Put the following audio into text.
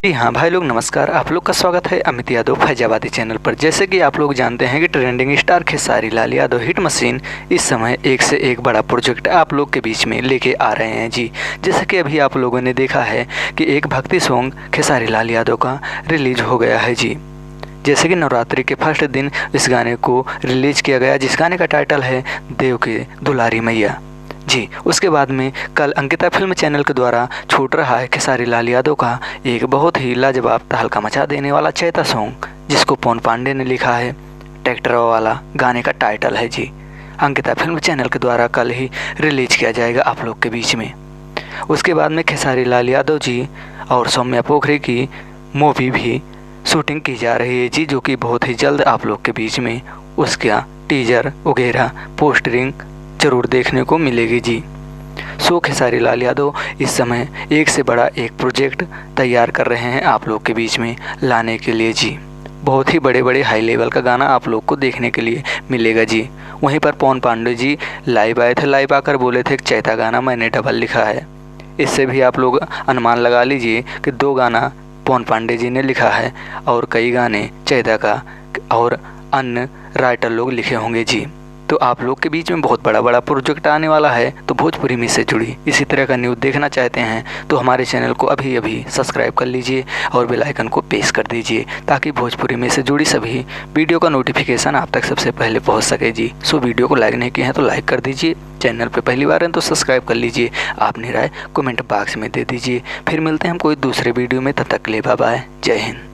जी हाँ भाई लोग नमस्कार, आप लोग का स्वागत है अमित यादव फैजाबादी चैनल पर। जैसे कि आप लोग जानते हैं कि trending star Khesari Lal Yadav hit machine इस समय एक से एक बड़ा प्रोजेक्ट आप लोग के बीच में लेके आ रहे हैं जी। जैसे कि अभी आप लोगों ने देखा है कि एक भक्ति सॉन्ग खेसारी लाल यादव का रिलीज हो गया है जी। जैसे कि नवरात्रि के फर्स्ट दिन इस गाने को रिलीज किया गया, जिस गाने का टाइटल है देव के दुलारी मैया जी। उसके बाद में कल अंकिता फिल्म चैनल के द्वारा छूट रहा है खेसारी लाल यादव का एक बहुत ही लाजवाब तहलका मचा देने वाला चैता सॉन्ग, जिसको पवन पांडे ने लिखा है। ट्रैक्टर वाला गाने का टाइटल है जी। अंकिता फिल्म चैनल के द्वारा कल ही रिलीज किया जाएगा आप लोग के बीच में। उसके बाद में खेसारी लाल यादव जी और सौम्या पोखरे की मूवी भी शूटिंग की जा रही है जी, जो कि बहुत ही जल्द आप लोग के बीच में उसका टीजर वगैरह पोस्टरिंग जरूर देखने को मिलेगी जी। सो खेसारी लाल यादव इस समय एक से बड़ा एक प्रोजेक्ट तैयार कर रहे हैं आप लोग के बीच में लाने के लिए जी। बहुत ही बड़े बड़े हाई लेवल का गाना आप लोग को देखने के लिए मिलेगा जी। वहीं पर पवन पांडे जी लाइव आए थे, लाइव आकर बोले थे एक चैता गाना मैंने डबल लिखा है। इससे भी आप लोग अनुमान लगा लीजिए कि 2 गाना पवन पांडे जी ने लिखा है और कई गाने चैता का और अन्य राइटर लोग लिखे होंगे जी। तो आप लोग के बीच में बहुत बड़ा प्रोजेक्ट आने वाला है। तो भोजपुरी में से जुड़ी इसी तरह का न्यूज़ देखना चाहते हैं तो हमारे चैनल को अभी सब्सक्राइब कर लीजिए और बेल आइकन को प्रेस कर दीजिए, ताकि भोजपुरी में से जुड़ी सभी वीडियो का नोटिफिकेशन आप तक सबसे पहले पहुंच सके जी। सो वीडियो को लाइक नहीं किए हैं तो लाइक कर दीजिए, चैनल पर पहली बार हैं तो सब्सक्राइब कर लीजिए, अपनी राय कमेंट बॉक्स में दे दीजिए। फिर मिलते हैं हम कोई दूसरे वीडियो में, तब तक के लिए बाय बाय, जय हिंद।